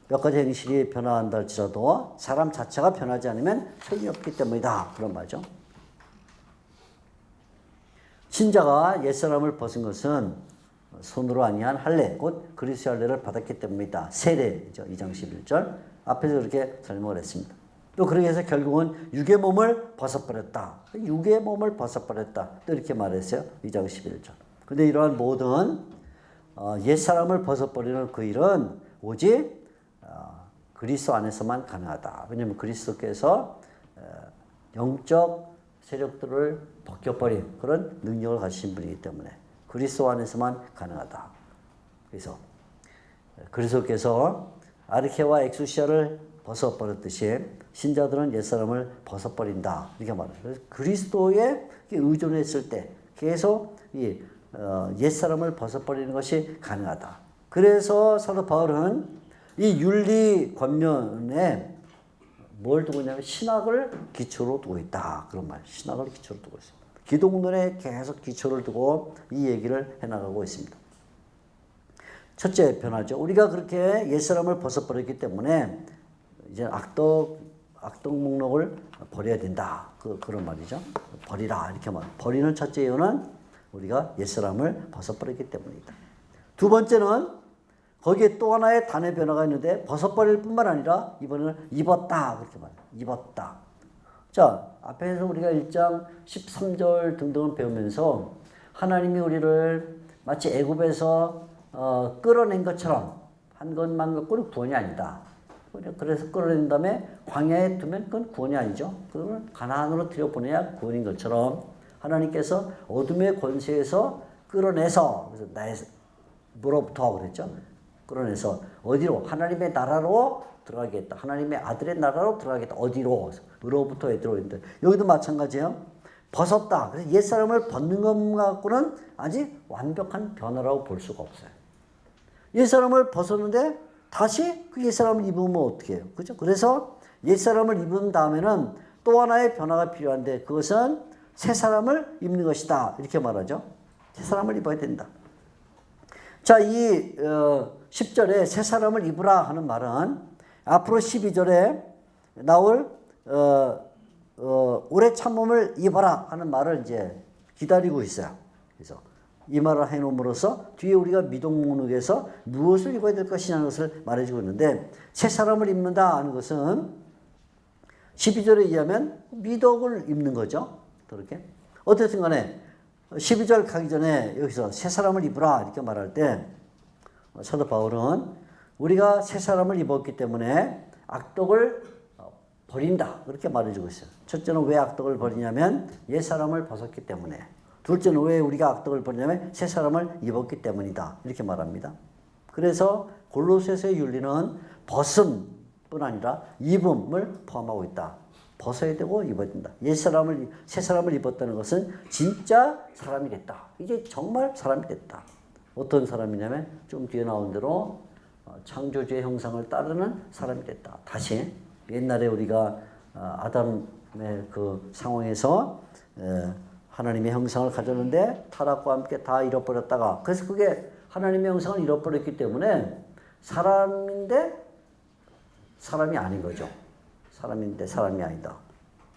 몇 가지 행실이 변화한다 할지라도 사람 자체가 변하지 않으면 소용이 없기 때문이다. 그런 말이죠. 신자가 옛사람을 벗은 것은 손으로 아니한 할례, 곧 그리스도의 할례를 받았기 때문이다. 세례죠. 2장 11절. 앞에서 그렇게 설명을 했습니다. 또 그렇게 해서 결국은 육의 몸을 벗어버렸다. 육의 몸을 벗어버렸다. 또 이렇게 말했어요. 2장 11절. 근데 이러한 모든 옛사람을 벗어버리는 그 일은 오직 그리스도 안에서만 가능하다. 왜냐하면 그리스도께서 영적 세력들을 벗겨버린 그런 능력을 가지신 분이기 때문에 그리스도 안에서만 가능하다. 그래서 그리스도께서 아르케와 엑수시아를 벗어버렸듯이 신자들은 옛사람을 벗어버린다. 이렇게 말해요. 그래서 그리스도에 의존했을 때 계속 이 옛사람을 벗어버리는 것이 가능하다. 그래서 사도 바울은 이 윤리 권면에 뭘 두고 있냐면 신학을 기초로 두고 있다. 그런 말. 신학을 기초로 두고 있습니다. 기독론에 계속 기초를 두고 이 얘기를 해나가고 있습니다. 첫째 변화죠. 우리가 그렇게 옛사람을 벗어버렸기 때문에 이제 악덕 목록을 버려야 된다. 그런 말이죠. 버리라. 이렇게 말. 버리는 첫째 이유는 우리가 옛사람을 벗어버렸기 때문이다. 두 번째는 거기에 또 하나의 단의 변화가 있는데 벗어버릴 뿐만 아니라 이번에는 입었다. 그렇게 말해요. 입었다. 자, 앞에서 우리가 1장 13절 등등을 배우면서 하나님이 우리를 마치 애굽에서 끌어낸 것처럼 한 것만 갖고는 구원이 아니다. 그래서 끌어낸 다음에 광야에 두면 그건 구원이 아니죠. 그걸 가나안으로 들여보내야 구원인 것처럼 하나님께서 어둠의 권세에서 끌어내서 그래서 나의 뭐로부터 그랬죠. 끌어내서 어디로? 하나님의 나라로 들어가겠다. 하나님의 아들의 나라로 들어가겠다. 어디로? 으로부터 어디로 있는데 여기도 마찬가지예요. 벗었다. 그래서 옛사람을 벗는 것 갖고는 아직 완벽한 변화라고 볼 수가 없어요. 옛사람을 벗었는데 다시 그 옛사람을 입으면 어떻게 해요? 그죠? 그래서 옛사람을 입은 다음에는 또 하나의 변화가 필요한데 그것은 새사람을 입는 것이다. 이렇게 말하죠. 새사람을 입어야 된다. 자, 이 10절에 새사람을 입으라 하는 말은 앞으로 12절에 나올 오래 참음을 입어라 하는 말을 이제 기다리고 있어요. 그래서 이 말을 해놓음으로써 뒤에 우리가 미동문학에서 무엇을 입어야 될 것이냐는 것을 말해주고 있는데 새사람을 입는다 하는 것은 12절에 의하면 미덕을 입는 거죠. 그렇게 어쨌든 간에 12절 가기 전에 여기서 새사람을 입으라 이렇게 말할 때 사도 바울은 우리가 새사람을 입었기 때문에 악독을 버린다 그렇게 말해주고 있어요. 첫째는 왜 악독을 버리냐면 옛사람을 벗었기 때문에, 둘째는 왜 우리가 악독을 버리냐면 새사람을 입었기 때문이다 이렇게 말합니다. 그래서 골로새서의 윤리는 벗음뿐 아니라 입음을 포함하고 있다. 벗어야 되고 입어야 된다. 새사람을 입었다는 것은 진짜 사람이 됐다. 이제 정말 사람이 됐다. 어떤 사람이냐면 좀 뒤에 나온 대로 창조주의 형상을 따르는 사람이 됐다. 다시 옛날에 우리가 아담의 그 상황에서 하나님의 형상을 가졌는데 타락과 함께 다 잃어버렸다가, 그래서 그게 하나님의 형상을 잃어버렸기 때문에 사람인데 사람이 아닌 거죠. 사람인데 사람이 아니다.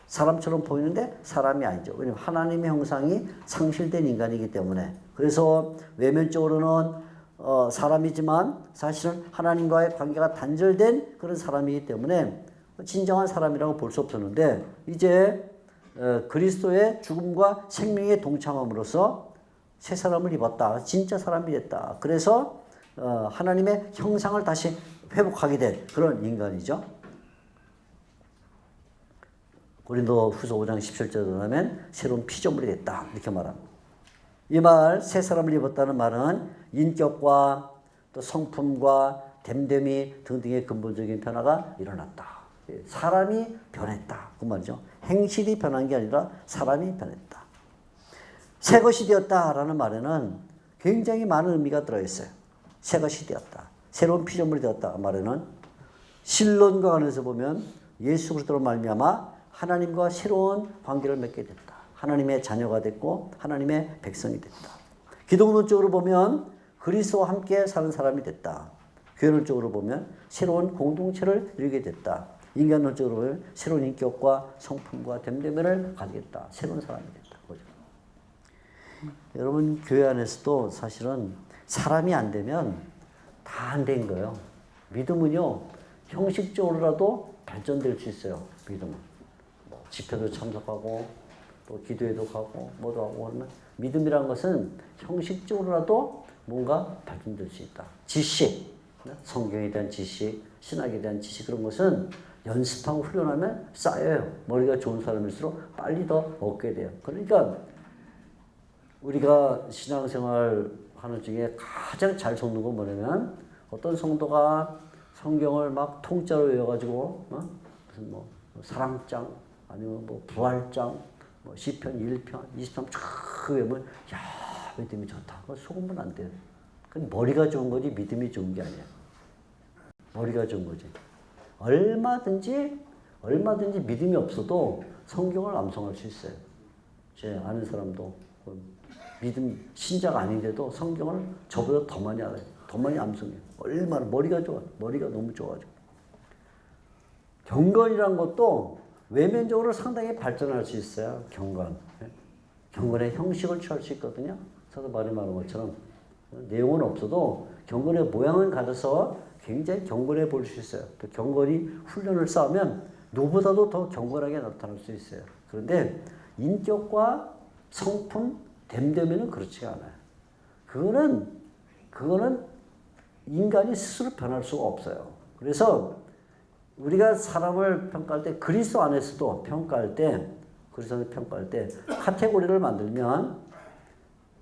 사람처럼 보이는데 사람이 아니죠. 왜냐하면 하나님의 형상이 상실된 인간이기 때문에. 그래서 외면적으로는 사람이지만 사실은 하나님과의 관계가 단절된 그런 사람이기 때문에 진정한 사람이라고 볼 수 없었는데, 이제 그리스도의 죽음과 생명에 동참함으로써 새 사람을 입었다. 진짜 사람이 됐다. 그래서 하나님의 형상을 다시 회복하게 된 그런 인간이죠. 고린도후서 5장 17절에 하면 새로운 피조물이 됐다 이렇게 말합니다. 이 말 새 사람을 입었다는 말은 인격과 또 성품과 됨됨이 등등의 근본적인 변화가 일어났다. 사람이 변했다 그 말이죠. 행실이 변한 게 아니라 사람이 변했다. 새 것이 되었다라는 말에는 굉장히 많은 의미가 들어있어요. 새 것이 되었다. 새로운 피조물이 되었다 말에는 신론과 관련해서 보면 예수 그리스도로 말미암아 하나님과 새로운 관계를 맺게 됐다. 하나님의 자녀가 됐고 하나님의 백성이 됐다. 기독론적으로 보면 그리스도와 함께 사는 사람이 됐다. 교회론적으로 보면 새로운 공동체를 이루게 됐다. 인간론적으로 보면 새로운 인격과 성품과 됨됨이를 가지겠다. 새로운 사람이 됐다. 그죠? 여러분 교회 안에서도 사실은 사람이 안 되면 다 안 된 거예요. 믿음은요 형식적으로라도 발전될 수 있어요. 믿음은 뭐 집회도 참석하고 또 기도회도 가고 뭐도 하고 하면 믿음이란 것은 형식적으로라도 뭔가 발전될 수 있다. 지식, 성경에 대한 지식, 신학에 대한 지식 그런 것은 연습하고 훈련하면 쌓여요. 머리가 좋은 사람일수록 빨리 더 얻게 돼요. 그러니까 우리가 신앙생활 하는 중에 가장 잘 속는 건 뭐냐면 어떤 성도가 성경을 막 통짜로 외워가지고 무슨 뭐 사랑장 아니면 뭐 부활장 뭐 시편 1편 20편 쫙 외우면 야 믿음이 좋다. 그거 속으면 안 돼요. 그건 머리가 좋은 거지 믿음이 좋은 게 아니야. 머리가 좋은 거지. 얼마든지 믿음이 없어도 성경을 암송할 수 있어요. 제 아는 사람도 믿음 신자가 아닌데도 성경을 저보다 더 많이 알아요. 더 많이 암송해요. 얼마나 머리가 좋아. 머리가 너무 좋아가지고. 경건이란 것도 외면적으로 상당히 발전할 수 있어요. 경건. 경건의 형식을 취할 수 있거든요. 저도 말이 말한 것처럼 내용은 없어도 경건의 모양을 가져서 굉장히 경건해 보일 수 있어요. 또 경건이 훈련을 쌓으면 누구보다도 더 경건하게 나타날 수 있어요. 그런데 인격과 성품, 됨됨이는 그렇지가 않아요. 그거는 인간이 스스로 변할 수가 없어요. 그래서 우리가 사람을 평가할 때 그리스도 안에서도 평가할 때 카테고리를 만들면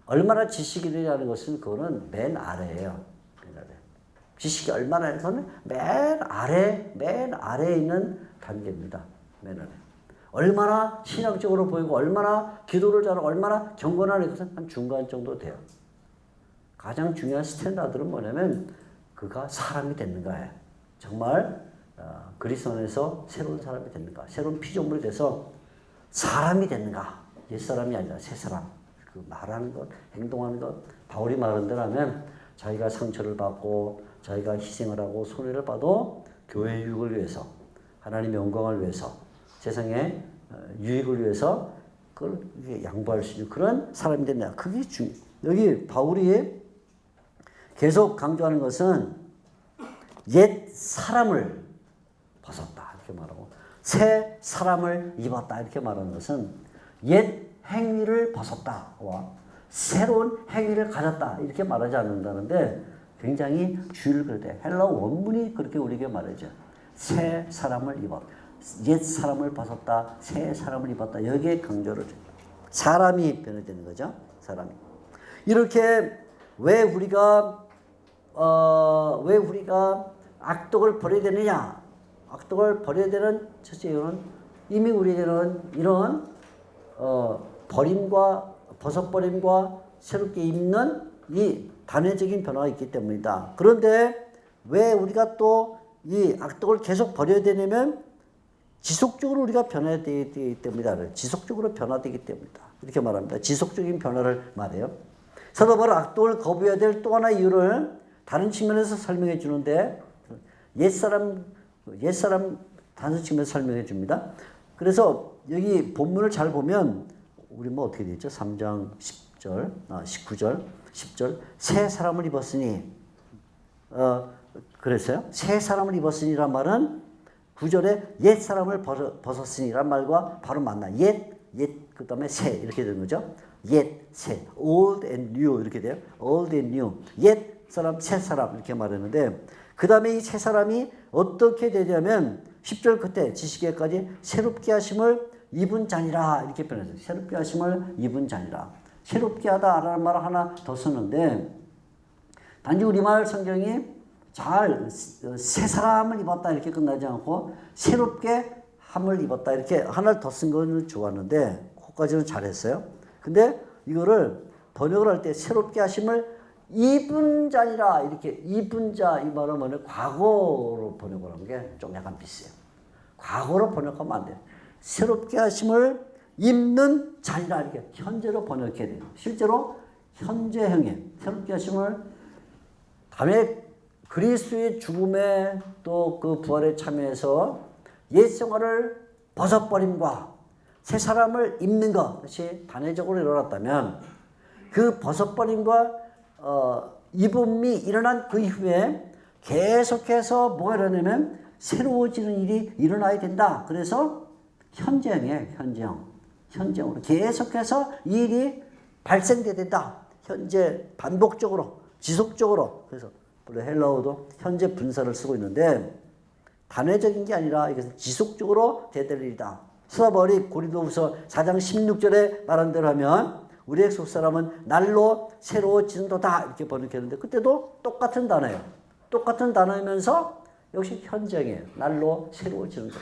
얼마나 지식이 되냐는 것은 그거는 맨 아래예요. 지식이 얼마나 해서는 맨 아래에 있는 단계입니다. 맨 아래. 얼마나 신학적으로 보이고 얼마나 기도를 잘하고 얼마나 경건한 것은 한 중간 정도 돼요. 가장 중요한 스탠다드는 뭐냐면 그가 사람이 됐는가예요. 정말 그리스도 안에서 새로운 사람이 됐는가, 새로운 피조물이 돼서 사람이 됐는가, 옛사람이 아니라 새사람. 그 말하는 것, 행동하는 것, 바울이 말한 대로 하면 자기가 상처를 받고 자기가 희생을 하고 손해를 봐도 교회의 유익을 위해서, 하나님의 영광을 위해서, 세상의 유익을 위해서 그걸 양보할 수 있는 그런 사람이 됐냐. 그게 여기 바울이 계속 강조하는 것은 옛 사람을 벗었다 이렇게 말하고 새 사람을 입었다 이렇게 말하는 것은 옛 행위를 벗었다와 새로운 행위를 가졌다 이렇게 말하지 않는다는데 굉장히 주의를 그려야 헬라 원문이 그렇게 우리에게 말하죠. 새 사람을 입었다. 옛 사람을 벗었다. 새 사람을 입었다. 여기에 강조를 해요. 사람이 변화되는 거죠. 사람이. 이렇게 왜 우리가 악독을 버려야 되느냐? 악독을 버려야 되는 첫째 이유는 이미 우리에게는 이런 버림과 벗어버림과 새롭게 입는 이 단회적인 변화가 있기 때문이다. 그런데 왜 우리가 또 이 악독을 계속 버려야 되냐면 지속적으로 우리가 변해야 되기 때문이다. 지속적으로 변화되기 때문이다. 이렇게 말합니다. 지속적인 변화를 말해요. 사도 바로 악독을 거부해야 될 또 하나의 이유를 다른 측면에서 설명해 주는데 옛사람 단수 측면에서 설명해 줍니다. 그래서 여기 본문을 잘 보면 우리 뭐 어떻게 되죠? 3장 10절, 19절, 10절 새 사람을 입었으니 그랬어요. 새 사람을 입었으니란 말은 9절에 옛 사람을 벗었으니란 말과 바로 만나. 옛 그 다음에 새 이렇게 되는 거죠. 옛, 새, old and new 이렇게 돼요. old and new. 옛 사람, 새 사람 이렇게 말했는데 그 다음에 이 새 사람이 어떻게 되냐면 10절 끝에 지식에까지 새롭게 하심을 입은 자니라 이렇게 표현했어요. 새롭게 하심을 입은 자니라. 새롭게 하다라는 말을 하나 더 쓰는데 단지 우리말 성경이 잘 새 사람을 입었다 이렇게 끝나지 않고 새롭게 함을 입었다 이렇게 하나를 더 쓴 거는 좋았는데 그거까지는 잘했어요. 근데 이거를 번역을 할 때 새롭게 하심을 입은 자니라 이렇게 입은 자 이 말은 뭐냐 과거로 번역을 한 게 좀 약간 비슷해요. 과거로 번역하면 안 돼요. 새롭게 하심을 입는 자니라 이렇게 현재로 번역해야 돼요. 실제로 현재형에 새롭게 하심을 다음에 그리스도의 죽음에 또 그 부활에 참여해서 옛 생활을 벗어버림과 새 사람을 입는 것이 단회적으로 일어났다면 그 벗어버림과 입음이 일어난 그 이후에 계속해서 뭐가 일어나냐면 새로워지는 일이 일어나야 된다. 그래서 현재형이에요. 현재형으로 계속해서 이 일이 발생돼야 된다. 현재 반복적으로 지속적으로. 그래서 물론 헬라어도 현재 분사를 쓰고 있는데 단회적인 게 아니라 이것은 지속적으로 돼야 될 일이다. 사도 바울이 고린도후서 4장 16절에 말한 대로 하면 우리의 속사람은 날로 새로워지는도다 이렇게 번역했는데 그때도 똑같은 단어예요. 똑같은 단어이면서 역시 현장이에요. 날로 새로워지는도다.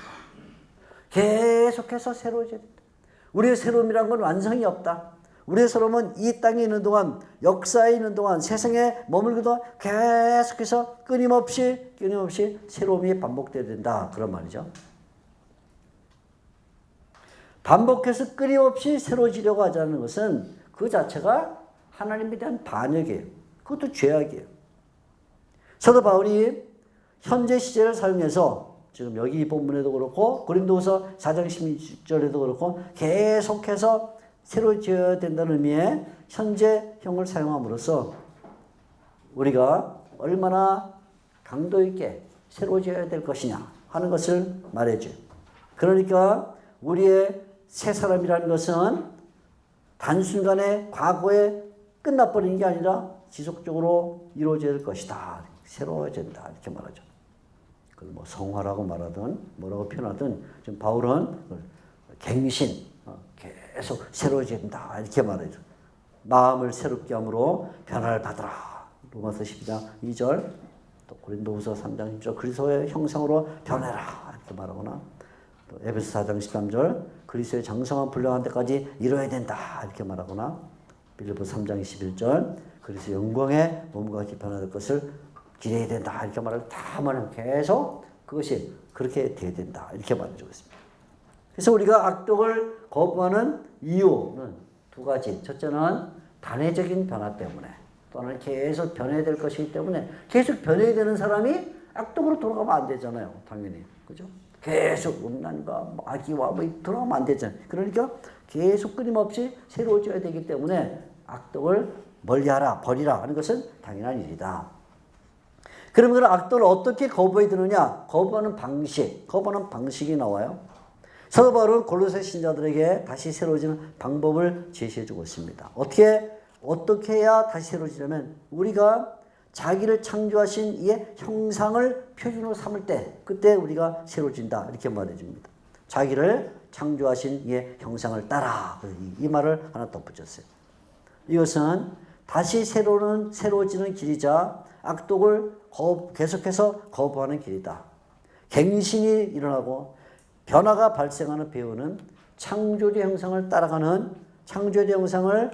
계속해서 새로워져야 된다. 우리의 새로움이란 건 완성이 없다. 우리의 새로움은 이 땅에 있는 동안, 역사에 있는 동안, 세상에 머물고도 계속해서 끊임없이 새로움이 반복돼야 된다. 그런 말이죠. 반복해서 끊임없이 새로워지려고 하자는 것은 그 자체가 하나님에 대한 반역이에요. 그것도 죄악이에요. 사도 바울이 현재 시제를 사용해서 지금 여기 이 본문에도 그렇고 고린도후서 4장 16절에도 그렇고 계속해서 새로워져야 된다는 의미의 현재형을 사용함으로써 우리가 얼마나 강도 있게 새로워져야 될 것이냐 하는 것을 말해줘요. 그러니까 우리의 새 사람이라는 것은 단순간에 과거에 끝나버리는 게 아니라 지속적으로 이루어져야 될 것이다. 새로워진다. 이렇게 말하죠. 그걸 뭐 성화라고 말하든 뭐라고 표현하든 지금 바울은 갱신, 계속 새로워진다. 이렇게 말하죠. 마음을 새롭게 함으로 변화를 받으라. 로마서 12장 2절, 또 고린도후서 3장 10절 그리스도의 형상으로 변해라. 이렇게 말하거나 또 에베소 4장 13절 그리스도의 장성한 분량한 데까지 이뤄야 된다. 이렇게 말하거나 빌립보 3장 21절 그리스도의 영광의 몸과 같이 변화될 것을 기대해야 된다. 이렇게 말하고 다 말하면 계속 그것이 그렇게 돼야 된다. 이렇게 말해주고 있습니다. 그래서 우리가 악독을 거부하는 이유는 두 가지. 첫째는 단회적인 변화 때문에 또 하나는 계속 변해야 될 것이기 때문에 계속 변해야 되는 사람이 악독으로 돌아가면 안 되잖아요. 당연히. 그죠? 계속 음란과 마귀와 들어가면 안 되잖아요. 그러니까 계속 끊임없이 새로워져야 되기 때문에 악독을 멀리하라, 버리라 하는 것은 당연한 일이다. 그러면 그 악독을 어떻게 거부해야 되느냐? 거부하는 방식이 나와요. 사도 바울은 골로새 신자들에게 다시 새로워지는 방법을 제시해주고 있습니다. 어떻게 해야 다시 새로워지냐면 우리가 자기를 창조하신 이의 형상을 표준으로 삼을 때 그때 우리가 새로워진다. 이렇게 말해줍니다. 자기를 창조하신 이의 형상을 따라. 이 말을 하나 덧붙였어요. 이것은 다시 새로워지는 길이자 악독을 계속해서 거부하는 길이다. 갱신이 일어나고 변화가 발생하는 배우는 창조주의 형상을 따라가는 창조주의 형상을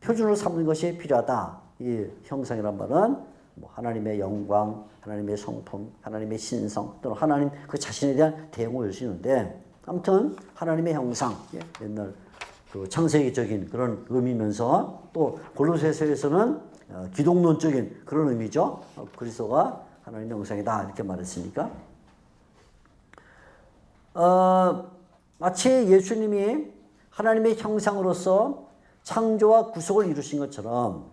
표준으로 삼는 것이 필요하다. 이 형상이란 말은 뭐 하나님의 영광, 하나님의 성품, 하나님의 신성 또는 하나님 그 자신에 대한 대응을 할 수 있는데 아무튼 하나님의 형상, 옛날 그 창세기적인 그런 의미면서 또 골로새서에서는 기독론적인 그런 의미죠. 그리스도가 하나님의 형상이다 이렇게 말했으니까 마치 예수님이 하나님의 형상으로서 창조와 구속을 이루신 것처럼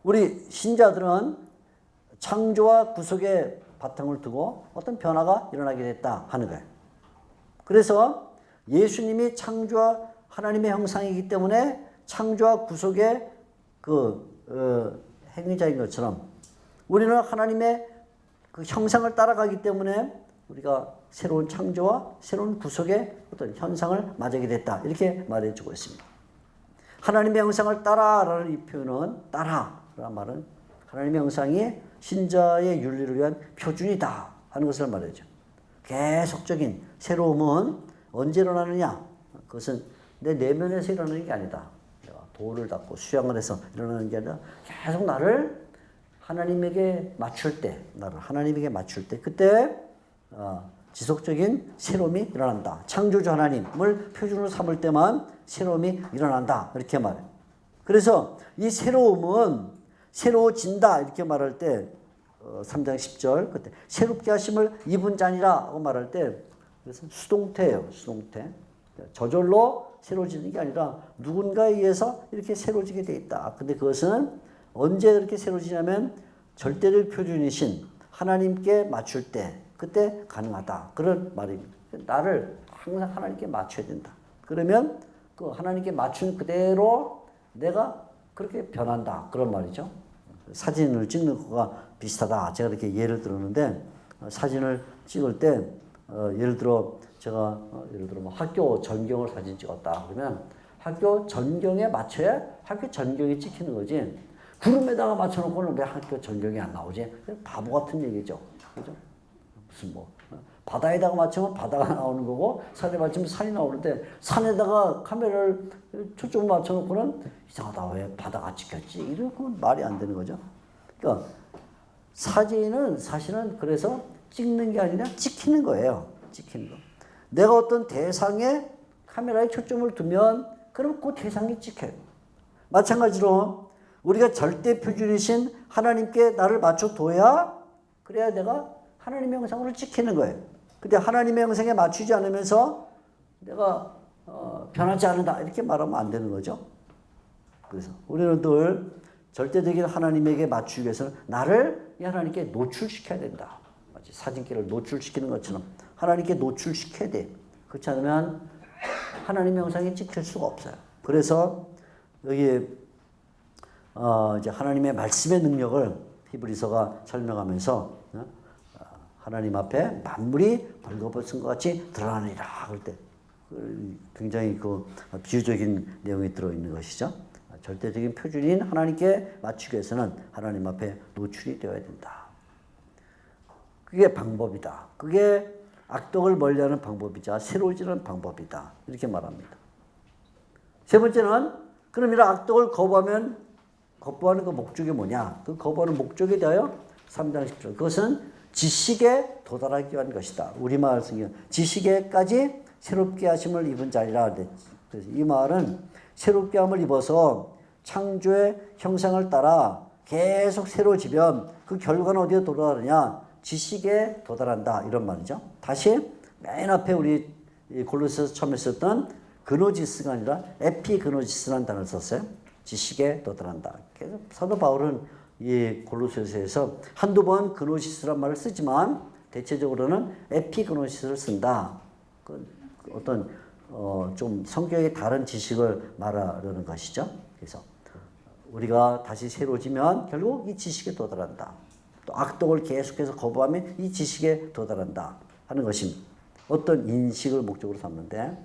우리 신자들은 창조와 구속의 바탕을 두고 어떤 변화가 일어나게 됐다 하는 거예요. 그래서 예수님이 창조와 하나님의 형상이기 때문에 창조와 구속의 행위자인 것처럼 우리는 하나님의 그 형상을 따라가기 때문에 우리가 새로운 창조와 새로운 구속의 어떤 현상을 맞이하게 됐다. 이렇게 말해주고 있습니다. 하나님의 형상을 따라라는 이 표현은 따라라는 말은 하나님의 형상이 신자의 윤리를 위한 표준이다 하는 것을 말해죠. 계속적인 새로움은 언제 일어나느냐? 그것은 내 내면에서 일어나는 게 아니다. 내가 돌을 닦고 수양을 해서 일어나는 게 아니라 계속 나를 하나님에게 맞출 때 그때 지속적인 새로움이 일어난다. 창조주 하나님을 표준으로 삼을 때만 새로움이 일어난다. 이렇게 말해요. 그래서 이 새로움은 새로워진다 이렇게 말할 때 3장 10절 그때 새롭게 하심을 입은 자니라고 말할 때 그래서 수동태예요. 수동태. 저절로 새로워지는 게 아니라 누군가에 의해서 이렇게 새로워지게 돼 있다. 근데 그것은 언제 그렇게 새로워지냐면 절대적 표준이신 하나님께 맞출 때 그때 가능하다. 그런 말입니다. 나를 항상 하나님께 맞춰야 된다. 그러면 그 하나님께 맞춘 그대로 내가 그렇게 변한다. 그런 말이죠. 사진을 찍는 거가 비슷하다. 제가 이렇게 예를 들었는데 사진을 찍을 때 예를 들어 제가 예를 들어 뭐 학교 전경을 사진 찍었다. 그러면 학교 전경에 맞춰야 학교 전경이 찍히는 거지. 구름에다가 맞춰놓고는 왜 학교 전경이 안 나오지? 바보 같은 얘기죠. 그죠? 무슨 뭐 바다에다가 맞추면 바다가 나오는 거고 산에 맞추면 산이 나오는데 산에다가 카메라를 초점을 맞춰놓고는 이상하다. 왜 바다가 찍혔지? 이런 말이 안 되는 거죠. 그러니까 사진은 사실은 그래서 찍는 게 아니라 찍히는 거예요. 찍히는 거. 내가 어떤 대상에 카메라에 초점을 두면 그럼 그 대상이 찍혀요. 마찬가지로 우리가 절대 표준이신 하나님께 나를 맞춰둬야 그래야 내가 하나님의 형상으로 찍히는 거예요. 근데 하나님의 형상에 맞추지 않으면서 내가 변하지 않는다 이렇게 말하면 안 되는 거죠. 그래서 우리는 늘 절대적인 하나님에게 맞추기 위해서는 나를 이 하나님께 노출시켜야 된다. 마치 사진기를 노출시키는 것처럼 하나님께 노출시켜야 돼. 그렇지 않으면 하나님의 형상이 찍힐 수가 없어요. 그래서 여기 이제 하나님의 말씀의 능력을 히브리서가 설명하면서 하나님 앞에 만물이 벌거벗은 것 같이 드러나느니라 할 때 굉장히 그 비유적인 내용이 들어있는 것이죠. 절대적인 표준인 하나님께 맞추기 위해서는 하나님 앞에 노출이 되어야 된다. 그게 방법이다. 그게 악덕을 멀리하는 방법이자 새로워지는 방법이다. 이렇게 말합니다. 세 번째는 그럼 이런 악덕을 거부하는 그 목적이 뭐냐? 그 거부하는 목적에 대하여 3장 10절 그것은 지식에 도달하기 위한 것이다. 우리말 성경 지식에까지 새롭게 하심을 입은 자리라. 그래서 이 말은 새롭게 함을 입어서 창조의 형상을 따라 계속 새로워지면 그 결과는 어디에 도달하느냐? 지식에 도달한다. 이런 말이죠. 다시 맨 앞에 우리 골로새서 처음에 썼던 그노지스가 아니라 에피그노지스라는 단어를 썼어요. 지식에 도달한다. 그래서 사도 바울은 이 골로새서에서 한두 번 그노시스란 말을 쓰지만 대체적으로는 에피그노시스를 쓴다. 그 어떤 좀 성격이 다른 지식을 말하려는 것이죠. 그래서 우리가 다시 새로워지면 결국 이 지식에 도달한다. 또 악독을 계속해서 거부하면 이 지식에 도달한다 하는 것입니다. 어떤 인식을 목적으로 삼는데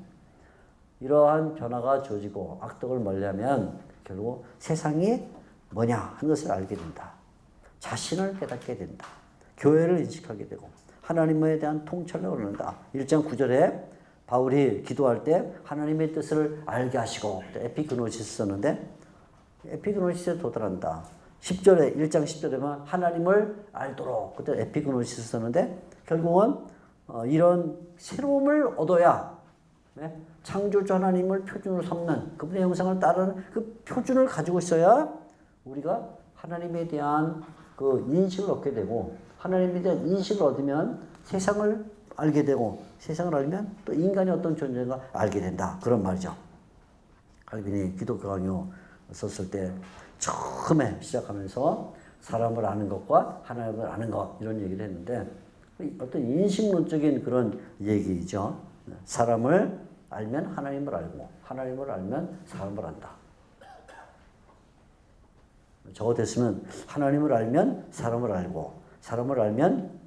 이러한 변화가 주어지고 악독을 멀리하면 결국 세상이 뭐냐 하는 것을 알게 된다. 자신을 깨닫게 된다. 교회를 인식하게 되고 하나님에 대한 통찰을 얻는다. 1장 9절에 바울이 기도할 때 하나님의 뜻을 알게 하시고 에피그노시스 썼는데 에피그노시스에 도달한다. 10절에 1장 10절에만 하나님을 알도록 그때 에피그노시스 썼는데 결국은 이런 새로움을 얻어야 창조주 하나님을 표준으로 삼는 그분의 형상을 따르는 그 표준을 가지고 있어야 우리가 하나님에 대한 그 인식을 얻게 되고 하나님에 대한 인식을 얻으면 세상을 알게 되고 세상을 알면 또 인간이 어떤 존재인가 알게 된다. 그런 말이죠. 칼빈이 기독교 강요 썼을 때 처음에 시작하면서 사람을 아는 것과 하나님을 아는 것 이런 얘기를 했는데 어떤 인식론적인 그런 얘기죠. 사람을 알면 하나님을 알고 하나님을 알면 사람을 안다. 저거 됐으면 하나님을 알면 사람을 알고 사람을 알면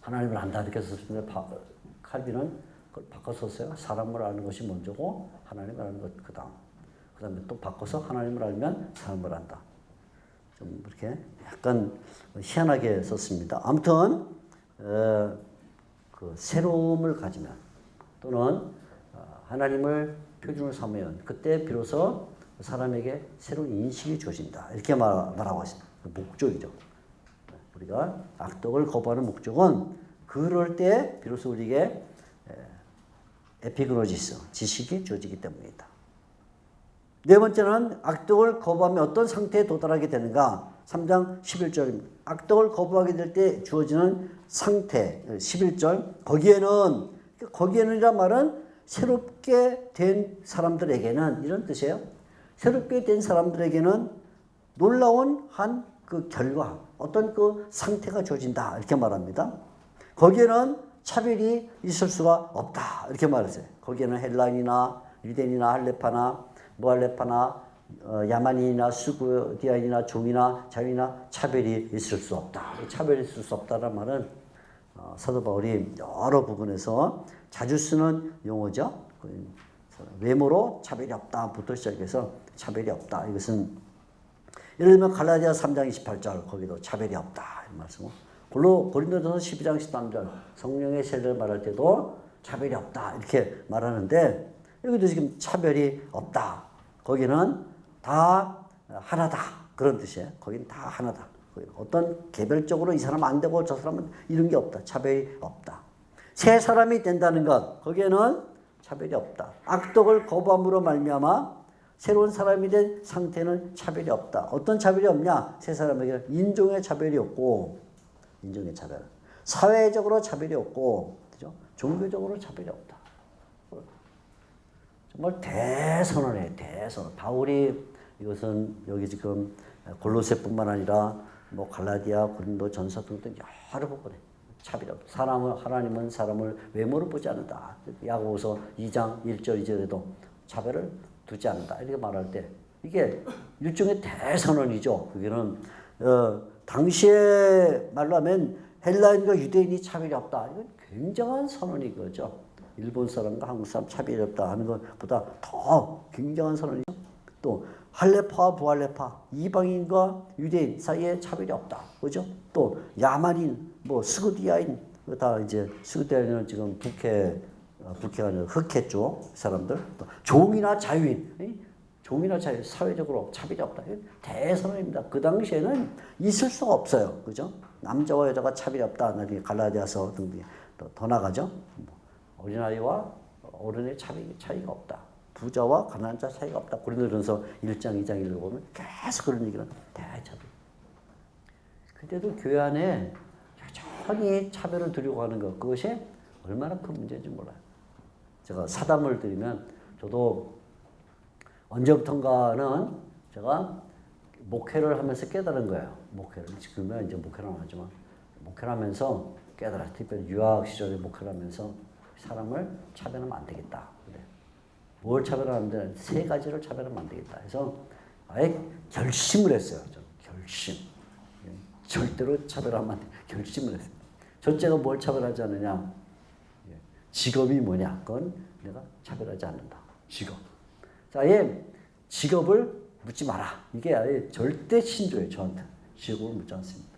하나님을 안다 이렇게 썼는데 칼빈은 그걸 바꿔 썼어요. 사람을 아는 것이 먼저고 하나님을 아는 것 그 다음에 또 바꿔서 하나님을 알면 사람을 안다. 좀 이렇게 약간 희한하게 썼습니다. 아무튼 그 새로움을 가지면 또는 하나님을 표준으로 삼으면 그때 비로소 사람에게 새로운 인식이 주어진다. 이렇게 말하고 있습니다. 목적이죠. 우리가 악독을 거부하는 목적은 그럴 때 비로소 우리에게 에피그노지스, 지식이 주어지기 때문이다. 네 번째는 악덕을 거부하며 어떤 상태에 도달하게 되는가? 3장 11절입니다. 악덕을 거부하게 될 때 주어지는 상태 11절. 거기에는이란 말은 새롭게 된 사람들에게는 이런 뜻이에요. 새롭게 된 사람들에게는 놀라운 한 그 결과, 어떤 그 상태가 주어진다 이렇게 말합니다. 거기에는 차별이 있을 수가 없다 이렇게 말했어요. 거기에는 헬라인이나 유대인이나 할레파나 무할레파나 야만인이나 수구디아인이나 종이나 자유이나 차별이 있을 수 없다. 차별이 있을 수 없다는 말은 사도 바울이 여러 부분에서 자주 쓰는 용어죠. 외모로 차별이 없다부터 시작해서 차별이 없다. 이것은 예를 들면 갈라디아 3장 28절 거기도 차별이 없다 이 말씀을 고린도전서 12장 13절 성령의 세례를 말할 때도 차별이 없다 이렇게 말하는데 여기도 지금 차별이 없다. 거기는 다 하나다 그런 뜻이에요. 거기는 다 하나다. 어떤 개별적으로 이 사람 안 되고 저 사람은 이런 게 없다. 차별이 없다. 새 사람이 된다는 것 거기에는 차별이 없다. 악덕을 거부함으로 말미암아 새로운 사람이 된 상태는 차별이 없다. 어떤 차별이 없냐? 새 사람에게 인종의 차별이 없고 인종의 차별. 사회적으로 차별이 없고 그죠? 종교적으로 차별이 없다. 정말 대선언이에요. 대선언. 바울이 이것은 여기 지금 골로새뿐만 아니라 뭐 갈라디아, 고린도 전서 등등 여러 부분에 차별이 없다. 하나님은 사람을 외모로 보지 않는다. 야고보서 2장 1절 2절에도 차별을 두지 않는다. 이렇게 말할 때 이게 일종의 대선언이죠. 그게는 당시에 말로 하면 헬라인과 유대인이 차별이 없다. 이건 굉장한 선언이 거죠. 일본 사람과 한국 사람 차별이 없다 하는 것보다 더 굉장한 선언이죠. 또 할레파와 부할레파, 이방인과 유대인 사이에 차별이 없다. 그죠? 또 야만인, 뭐 스구디아인, 다 이제 스구디아인은 지금 북해가 아니라 흑해 쪽 사람들, 또 종이나 자유인, 종이나 자유 사회적으로 차별이 없다. 대선언입니다. 그 당시에는 있을 수가 없어요. 그죠? 남자와 여자가 차별이 없다. 나중에 갈라디아서 등등이 더 나가죠. 어린아이와 어른의 차이가 없다. 부자와 가난한 자 차이가 없다. 고린도전서 1장 2장 1을 보면 계속 그런 얘기는 대차별. 그때도 교회 안에 여전히 차별을 두려고 하는 것, 그것이 얼마나 큰 문제인지 몰라요. 제가 사담을 드리면 저도 언제부턴가는 제가 목회를 하면서 깨달은 거예요. 지금은 이제 목회를 안 하지만 목회를 하면서 깨달았어요. 특별히 유학 시절에 목회를 하면서 사람을 차별하면 안 되겠다. 그래. 뭘 차별하면 되나? 세 가지를 차별하면 안 되겠다. 해서 아예 결심을 했어요. 저는 결심. 절대로 차별하면 안 돼. 결심을 했어요. 첫째가 뭘 차별하지 않느냐? 직업이 뭐냐? 그건 내가 차별하지 않는다. 직업. 자, 아예 직업을 묻지 마라. 이게 아예 절대 신조예요. 저한테. 직업을 묻지 않습니다.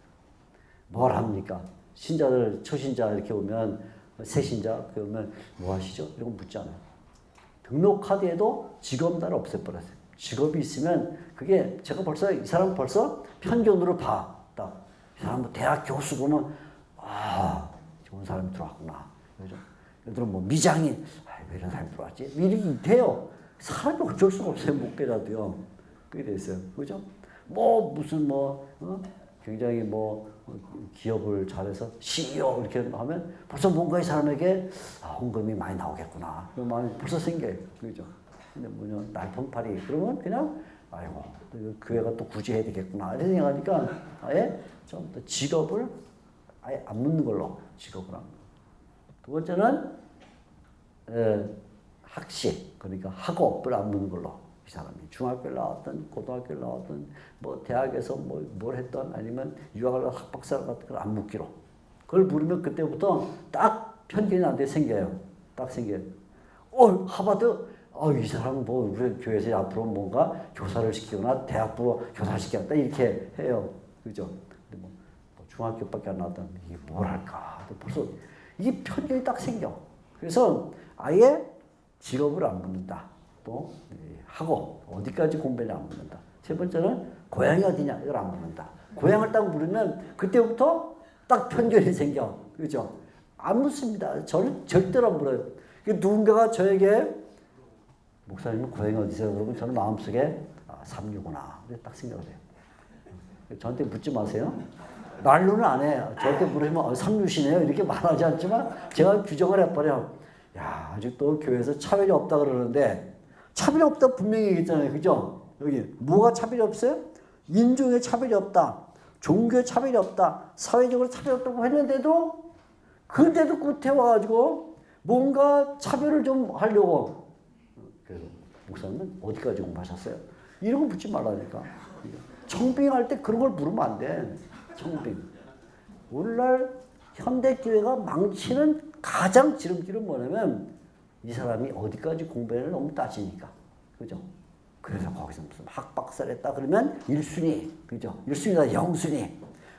뭘 합니까? 신자들, 초신자 이렇게 오면, 새신자, 그러면 뭐 하시죠? 이런 거 묻지 않아요. 등록카드에도 직업 따로 없애버렸어요. 직업이 있으면 그게 제가 벌써 이 사람 벌써 편견으로 봐. 딱. 이 사람 뭐 대학 교수 보면, 좋은 사람이 들어왔구나. 그죠? 예를 들어 뭐 미장인, 왜 이런 사람이 들어왔지? 이렇게 돼요. 사람이 어쩔 수가 없어요. 못 깨라도요. 그게 됐어요. 그죠? 뭐 무슨 굉장히 기업을 잘해서 CEO 이렇게 하면 벌써 뭔가 이 사람에게 헌금이 많이 나오겠구나. 그런 마음이 벌써 생겨요. 그죠? 근데 날품팔이 그러면 그냥 아이고 교회가 또 굳이 해야 되겠구나. 이런 생각하니까 아예 좀 더 직업을 아예 안 묻는 걸로 직업을 합니다. 두 번째는 학식, 그러니까 학업을 안 묻는 걸로. 이 사람이 중학교를 나왔든 고등학교를 나왔든 뭐 대학에서 뭘 했던 아니면 유학을 가서 학박사를 갔던 걸 안 묻기로. 그걸 물으면 그때부터 딱 편견이 나한테 생겨요. 딱 생겨요. 하버드, 이 사람은 우리 교회에서 앞으로 뭔가 교사를 시키거나 대학부로 교사를 시키겠다 이렇게 해요. 그죠? 근데 중학교밖에 안 나왔던 이게 뭘 할까? 벌써 이게 편견이 딱 생겨. 그래서 아예 직업을 안 묻는다. 또 학업, 어디까지 공부했냐 안 묻는다. 세 번째는 고향이 어디냐 이걸 안 묻는다. 고향을 딱 물으면 그때부터 딱 편견이 생겨. 그죠? 안 묻습니다. 저는 절대로 안 물어요. 누군가가 저에게 목사님은 고향이 어디세요? 그러면 저는 마음속에 삼류구나. 딱 생각을 해요. 저한테 묻지 마세요. 말로는 안 해. 저한테 물으시면 삼류시네요. 이렇게 말하지 않지만 제가 규정을 해버려. 야, 아직도 교회에서 차별이 없다 그러는데 차별이 없다 분명히 얘기했잖아요. 그죠? 여기 뭐가 차별이 없어요? 인종의 차별이 없다. 종교의 차별이 없다. 사회적으로 차별이 없다고 했는데도 그런데도 끝에 와가지고 뭔가 차별을 좀 하려고. 그래서 목사님은 어디까지 공부하셨어요? 이런 거 묻지 말라니까. 청빙할 때 그런 걸 물으면 안 돼. 청빙. 오늘날 현대교회가 망치는 가장 지름길은 뭐냐면 이 사람이 어디까지 공부했는지 너무 따지니까. 그죠? 그래서 거기서 무슨 학박사를 했다 그러면 1순위. 그죠? 1순위가 0순위.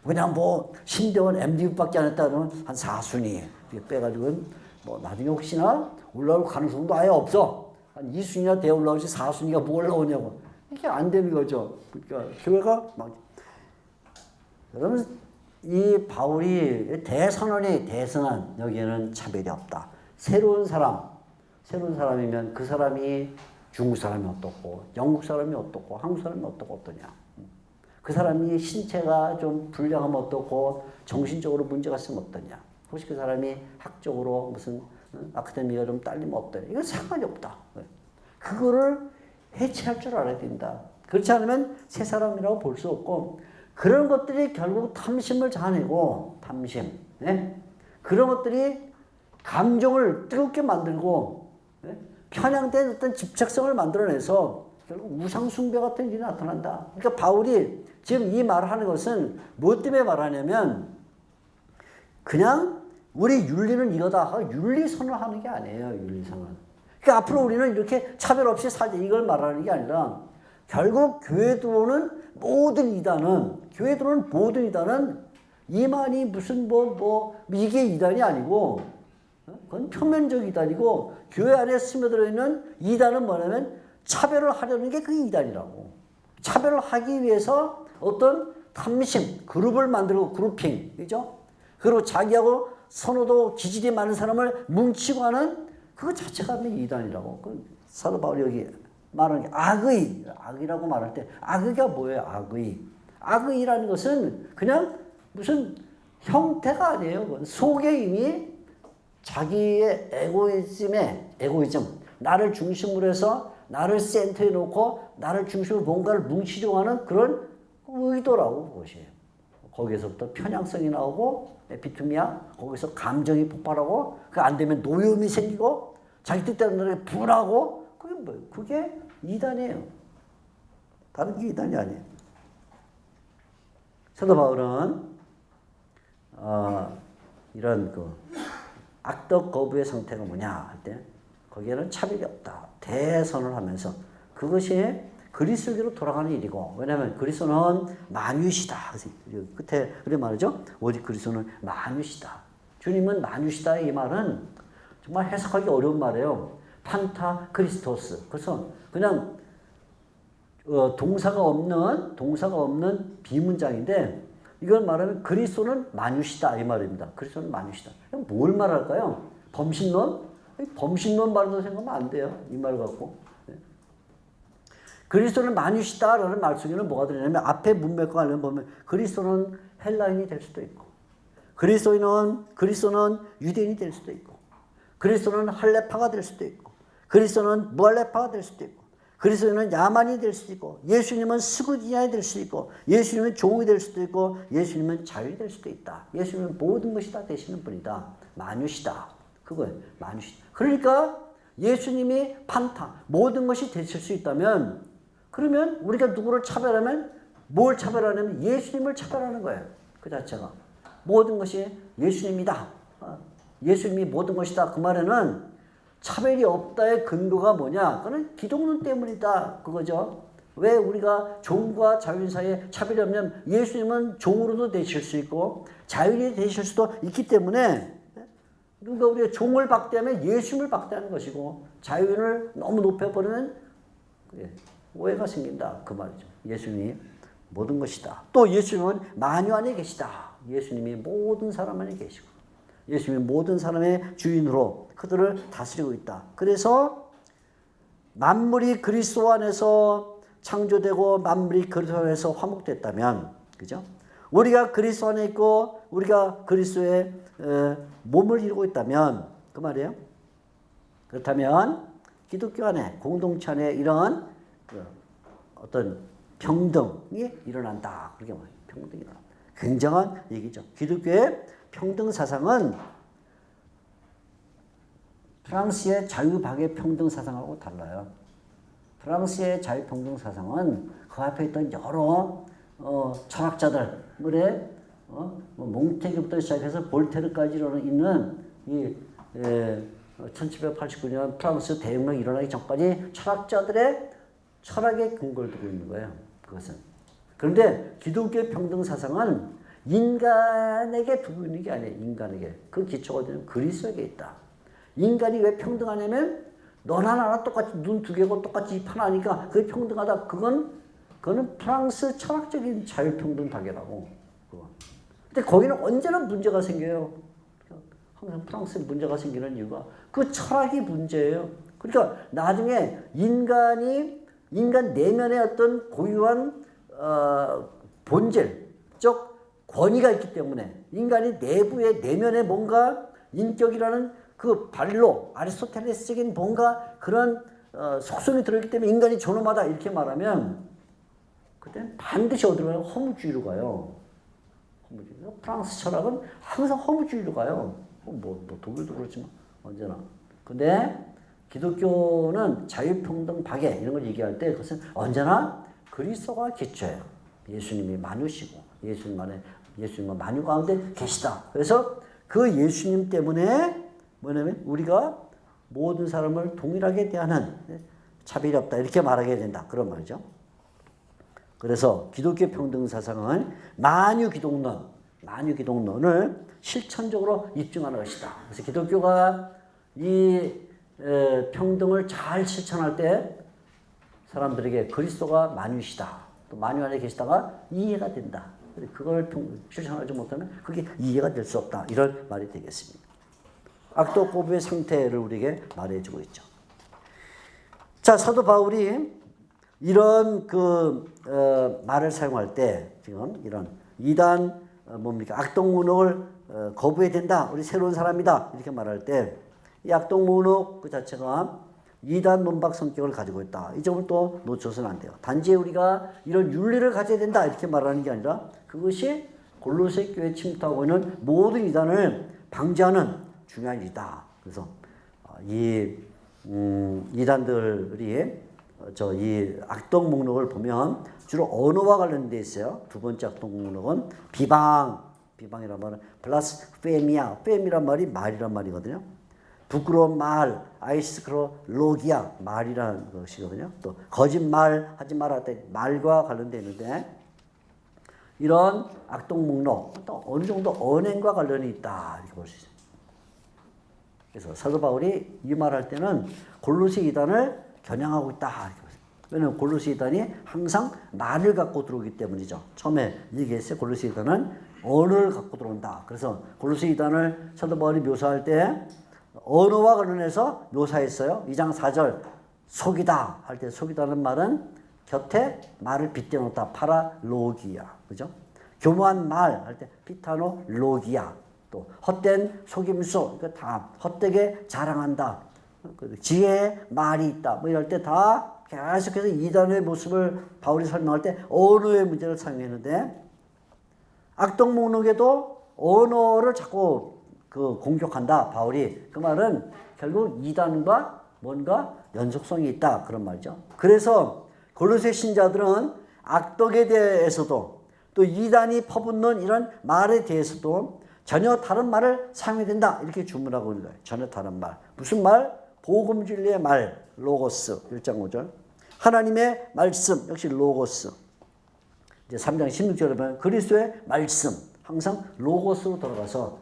그냥 뭐 신대원 MD밖에 안 했다 그러면 한 4순위. 빼가지고 뭐 나중에 혹시나 올라올 가능성도 아예 없어. 한 2순위나 돼 올라오지 4순위가 뭐 올라오냐고. 이게 안 되는 거죠. 그러니까 교회가 막. 그러면 이 바울이 대선언이 대선한 여기에는 차별이 없다. 새로운 사람이면 그 사람이 중국 사람이 어떻고 영국 사람이 어떻고 한국 사람이 어떻고 어떠냐. 그 사람이 신체가 좀 불량하면 어떻고 정신적으로 문제가 있으면 어떠냐. 혹시 그 사람이 학적으로 무슨 아카데미가 좀 딸리면 어떠냐. 이건 상관이 없다. 그거를 해체할 줄 알아야 된다. 그렇지 않으면 새 사람이라고 볼 수 없고 그런 것들이 결국 탐심을 자아내고 탐심. 네? 그런 것들이 감정을 뜨겁게 만들고 네? 편향된 어떤 집착성을 만들어내서 결국 우상숭배 같은 일이 나타난다. 그러니까 바울이 지금 이 말을 하는 것은 뭐 때문에 말하냐면 그냥 우리 윤리는 이거다. 윤리선을 하는 게 아니에요. 윤리선은. 그러니까 앞으로 우리는 이렇게 차별 없이 살자 이걸 말하는 게 아니라 결국 교회 들어오는 모든 이단은 이만이 무슨 이게 이단이 아니고 그건 표면적 이단이고 교회 안에 스며들어 있는 이단은 뭐냐면 차별을 하려는 게 그게 이단이라고. 차별을 하기 위해서 어떤 탐심, 그룹을 만들고 그룹핑, 그죠? 그리고 자기하고 선호도 기질이 많은 사람을 뭉치고 하는 그거 자체가 이단이라고. 그 사도 바울이 여기 말하는 게 악의라고 말할 때 악의가 뭐예요? 악의라는 것은 그냥 무슨 형태가 아니에요. 그건 속에 이미 자기의 에고이즘, 나를 중심으로 해서 나를 센터에 놓고 나를 중심으로 뭔가를 뭉치려고 하는 그런 의도라고 그것이에요. 거기에서부터 편향성이 나오고 에피투미아, 거기서 감정이 폭발하고 그 안 되면 노여움이 생기고 자기 뜻대로 분하고 그게 뭐예요? 그게 이단이에요. 다른 게 이단이 아니에요. 사도 바울은 이런 그 악덕 거부의 상태가 뭐냐 할 때 거기에는 차별이 없다. 대선을 하면서 그것이 그리스도로 돌아가는 일이고 왜냐하면 그리스도는 만유시다. 끝에 그래 말이죠. 오직 그리스도는 만유시다. 주님은 만유시다. 이 말은 정말 해석하기 어려운 말이에요. 판타 크리스토스. 그래서 그냥 동사가 없는 비문장인데 이걸 말하면 그리스도는 만유시다 이 말입니다. 그리스도는 만유시다. 그럼 뭘 말할까요? 범신론? 범신론 말도 생각하면 안 돼요. 이 말 갖고. 그리스도는 만유시다라는 말 속에는 뭐가 들어있냐면 앞에 문맥과 관련 보면 그리스도는 헬라인이 될 수도 있고 그리스도는 유대인이 될 수도 있고 그리스도는 할레파가 될 수도 있고 그리스도는 무할레파가 될 수도 있고 그리스도는 야만이 될 수도 있고 예수님은 스구디아이 될 수도 있고 예수님은 종이 될 수도 있고 예수님은 자유이 될 수도 있다. 예수님은 모든 것이 다 되시는 분이다. 만유시다. 그거예요. 만유시다. 그러니까 예수님이 판타 모든 것이 되실 수 있다면 그러면 우리가 누구를 차별하면 뭘 차별하냐면 예수님을 차별하는 거예요. 그 자체가. 모든 것이 예수님이다. 예수님이 모든 것이다. 그 말에는 차별이 없다의 근거가 뭐냐? 그건 기독론 때문이다. 그거죠. 왜 우리가 종과 자유인 사이에 차별이 없냐면 예수님은 종으로도 되실 수 있고 자유인이 되실 수도 있기 때문에 그러니까 우리가 종을 박대하면 예수님을 박대하는 것이고 자유인을 너무 높여버리면 오해가 생긴다. 그 말이죠. 예수님이 모든 것이다. 또 예수님은 만유 안에 계시다. 예수님이 모든 사람 안에 계시고 예수님이 모든 사람의 주인으로 그들을 다스리고 있다. 그래서 만물이 그리스도 안에서 창조되고 만물이 그리스도 안에서 화목됐다면, 그죠? 우리가 그리스도 안에 있고 우리가 그리스도의 몸을 이루고 있다면 그 말이에요. 그렇다면 기독교 안에 공동체 안에 이런 어떤 평등이 일어난다. 그렇게 말해요. 평등이 일어난다. 굉장한 얘기죠. 기독교의 평등 사상은 프랑스의 자유박의 평등 사상하고 달라요. 프랑스의 자유평등 사상은 그 앞에 있던 여러 철학자들의 몽테규부터 시작해서 볼테르까지 있는 이 1789년 프랑스 대혁명이 일어나기 전까지 철학자들의 철학의 근거를 두고 있는 거예요. 그것은. 그런데 기독교의 평등 사상은 인간에게 두고 있는 게 아니에요. 인간에게. 그 기초가 되는 그리스도에게 있다. 인간이 왜 평등하냐면 너나 나나 똑같이 눈 두 개고 똑같이 입 하나니까 그게 평등하다. 그거는 프랑스 철학적인 자유평등 박애라고. 근데 거기는 언제나 문제가 생겨요. 항상 프랑스에 문제가 생기는 이유가 그 철학이 문제예요. 그러니까 나중에 인간 내면에 어떤 고유한 본질적 권위가 있기 때문에 인간이 내면에 뭔가 인격이라는 그 발로 아리스토텔레스적인 뭔가 그런 속성이 들어있기 때문에 인간이 존엄하다 이렇게 말하면 그때는 반드시 어디로 가요? 허무주의로 가요. 허무주의. 프랑스 철학은 항상 허무주의로 가요. 독일도 그렇지만 언제나. 근데 기독교는 자유평등 박애 이런 걸 얘기할 때 그것은 언제나 그리스도가 기초예요. 예수님이 만유시고 예수님은 만유 가운데 계시다. 그래서 그 예수님 때문에 뭐냐면 우리가 모든 사람을 동일하게 대하는 차별이 없다 이렇게 말하게 된다 그런 말이죠. 그래서 기독교 평등 사상은 만유기독론을 실천적으로 입증하는 것이다. 그래서 기독교가 이 평등을 잘 실천할 때 사람들에게 그리스도가 만유시다. 또 만유 안에 계시다가 이해가 된다. 그걸 실천하지 못하면 그게 이해가 될 수 없다. 이런 말이 되겠습니다. 악독 고부의 상태를 우리에게 말해주고 있죠. 자, 사도 바울이 이런 말을 사용할 때 지금 이런 이단 악독 문혹을 거부해야 된다. 우리 새로운 사람이다. 이렇게 말할 때 이 악독 문혹 그 자체가 이단 논박 성격을 가지고 있다. 이 점을 또 놓쳐서는 안 돼요. 단지 우리가 이런 윤리를 가져야 된다. 이렇게 말하는 게 아니라 그것이 골로새 교회에 침투하고 있는 모든 이단을 방지하는 중요한 일이다. 그래서 이 이단들이 이 악독 목록을 보면 주로 언어와 관련돼 있어요. 두 번째 악독 목록은 비방이란 말은 페미란 말이 말이란 말이거든요. 부끄러운 말, 아이스크로로기아 말이라는 것이거든요. 또 거짓말 하지 말아야 돼 말과 관련돼 있는데 이런 악독 목록 또 어느 정도 언행과 관련이 있다 이렇게 볼 수 있어요. 그래서 사도 바울이 이 말할 때는 골로새 이단을 겨냥하고 있다 이렇게 보세요. 왜냐하면 골로새 이단이 항상 말을 갖고 들어오기 때문이죠. 처음에 얘기했어요. 골로새 이단은 언어를 갖고 들어온다. 그래서 골로새 이단을 사도 바울이 묘사할 때 언어와 관련해서 묘사했어요. 2장 4절 속이다 할 때 속이다는 말은 곁에 말을 빗대놓다 파라로기아 그죠? 교묘한 말 할 때 피타노로기아 또 헛된 속임수 그러니까 다 헛되게 자랑한다. 지혜의 말이 있다. 뭐 이럴 때 다 계속해서 이단의 모습을 바울이 설명할 때 언어의 문제를 사용했는데 악독 목록에도 언어를 자꾸 공격한다. 바울이 그 말은 결국 이단과 뭔가 연속성이 있다 그런 말이죠. 그래서 골로새 신자들은 악독에 대해서도 또 이단이 퍼붓는 이런 말에 대해서도 전혀 다른 말을 사용해야 된다 이렇게 주문하고 있는 거예요. 전혀 다른 말. 무슨 말? 복음 진리의 말 로고스 1장 5절 하나님의 말씀 역시 로고스 이제 3장 16절에 보면 그리스도의 말씀 항상 로고스로 돌아가서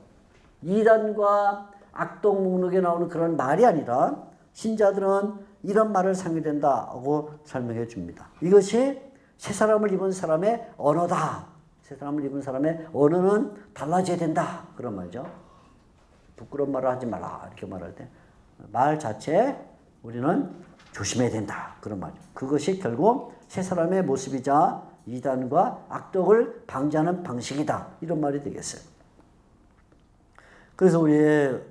이단과 악독 목록에 나오는 그런 말이 아니라 신자들은 이런 말을 사용해야 된다고 설명해 줍니다. 이것이 새 사람을 입은 사람의 언어다. 새 사람을 입은 사람의 언어는 달라져야 된다. 그런 말이죠. 부끄러운 말을 하지 마라. 이렇게 말할 때 말 자체에 우리는 조심해야 된다. 그런 말이죠. 그것이 결국 새 사람의 모습이자 이단과 악독을 방지하는 방식이다. 이런 말이 되겠어요. 그래서 우리의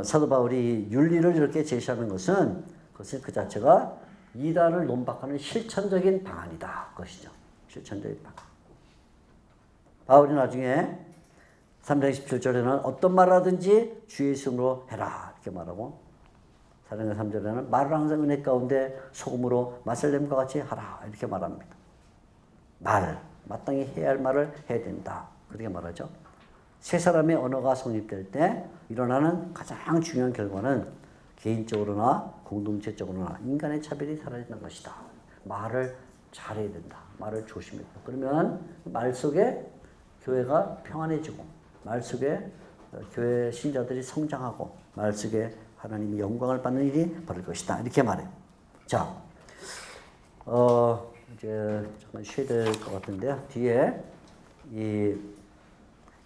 사도 바울이 윤리를 이렇게 제시하는 것은 그것은 그 자체가 이단을 논박하는 실천적인 방안이다. 그것이죠. 실천적인 방안. 바울이 나중에 3장 17절에는 어떤 말을 하든지 주의 이름으로 해라. 이렇게 말하고 4장 3절에는 말을 항상 은혜 가운데 소금으로 맛을 냄과 같이 하라. 이렇게 말합니다. 마땅히 해야 할 말을 해야 된다. 그렇게 말하죠. 세 사람의 언어가 성립될 때 일어나는 가장 중요한 결과는 개인적으로나 공동체적으로나 인간의 차별이 사라지는 것이다. 말을 잘해야 된다. 말을 조심해야 된다. 그러면 말 속에 교회가 평안해지고 말 속에 교회 신자들이 성장하고 말 속에 하나님이 영광을 받는 일이 벌어질 것이다. 이렇게 말해요. 자, 이제 잠깐 쉬어야 될 것 같은데요. 뒤에 이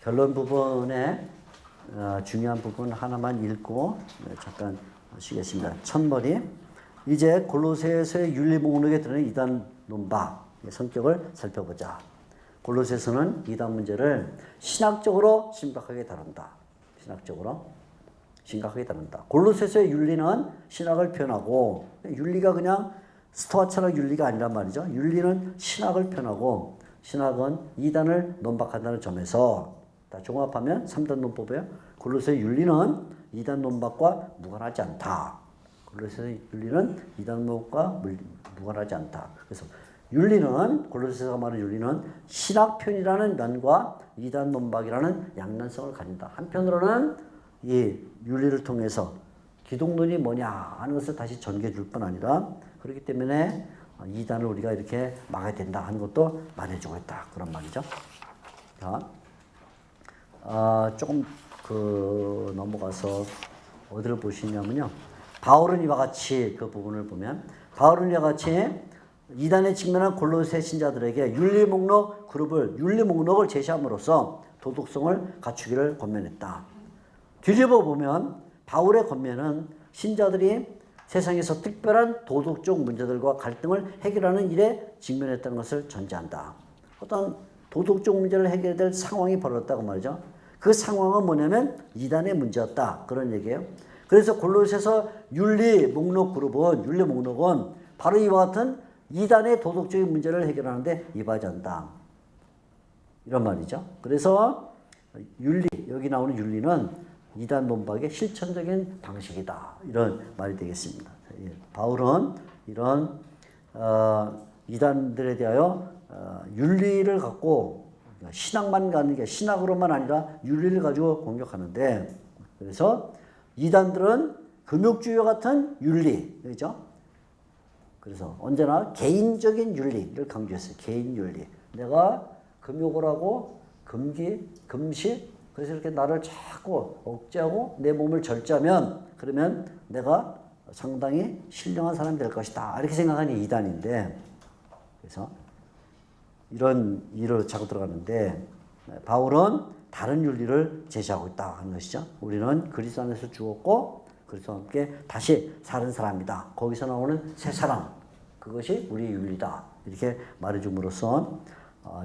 결론 부분에 중요한 부분 하나만 읽고 잠깐 쉬겠습니다. 첫머리, 이제 골로새서의 윤리 목록에 들어있는 이단 논박의 성격을 살펴보자. 골로새서는 이단 문제를 신학적으로 심각하게 다룬다. 신학적으로 심각하게 다룬다. 골로새서의 윤리는 신학을 표현하고 윤리가 그냥 스토아 철학 윤리가 아니란 말이죠. 윤리는 신학을 표현하고 신학은 이단을 논박한다는 점에서 다 종합하면 3단 논법이에요. 골로새의 윤리는 이단 논박과 무관하지 않다. 골로새의 윤리는 이단 논박과 무관하지 않다. 그래서 윤리는 골로새서가 말하는 윤리는 신학 편이라는 면과 이단 논박이라는 양면성을 가진다. 한편으로는 이 윤리를 통해서 기독론이 뭐냐 하는 것을 다시 전개해 줄 뿐 아니라 그렇기 때문에 이단을 우리가 이렇게 막아야 된다 하는 것도 말해주고 있다. 그런 말이죠. 자, 조금 넘어가서 어디를 보시냐면요. 바울은 이와 같이 그 부분을 보면 바울은 이와 같이 이단에 직면한 골로새 신자들에게 윤리 목록을 제시함으로써 도덕성을 갖추기를 권면했다. 뒤집어 보면 바울의 권면은 신자들이 세상에서 특별한 도덕적 문제들과 갈등을 해결하는 일에 직면했다는 것을 전제한다. 어떤 도덕적 문제를 해결해야 될 상황이 벌어졌다고 말이죠. 그 상황은 뭐냐면 이단의 문제였다. 그런 얘기예요. 그래서 골로새서 윤리 목록은 바로 이와 같은 이단의 도덕적인 문제를 해결하는데 이바지한다. 이런 말이죠. 그래서 여기 나오는 윤리는 이단 논박의 실천적인 방식이다. 이런 말이 되겠습니다. 바울은 이런 이단들에 대하여 윤리를 갖고 신학만 가는 게 신학으로만 아니라 윤리를 가지고 공격하는데 그래서 이단들은 금욕주의와 같은 윤리, 그렇죠? 그래서 언제나 개인적인 윤리를 강조했어요. 개인 윤리. 내가 금욕을 하고 금식, 그래서 이렇게 나를 자꾸 억제하고 내 몸을 절제하면 그러면 내가 상당히 신령한 사람이 될 것이다. 이렇게 생각하는 이단인데 그래서 이런 일을 자꾸 들어가는데 바울은 다른 윤리를 제시하고 있다 하는 것이죠. 우리는 그리스도 안에서 죽었고 그리스도와 함께 다시 사는 사람이다. 거기서 나오는 새 사람, 그것이 우리의 윤리다. 이렇게 말해줌으로써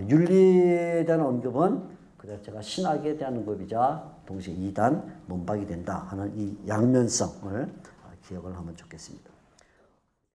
윤리에 대한 언급은 그 자체가 신학에 대한 언급이자 동시에 이단 논박이 된다 하는 이 양면성을 기억을 하면 좋겠습니다.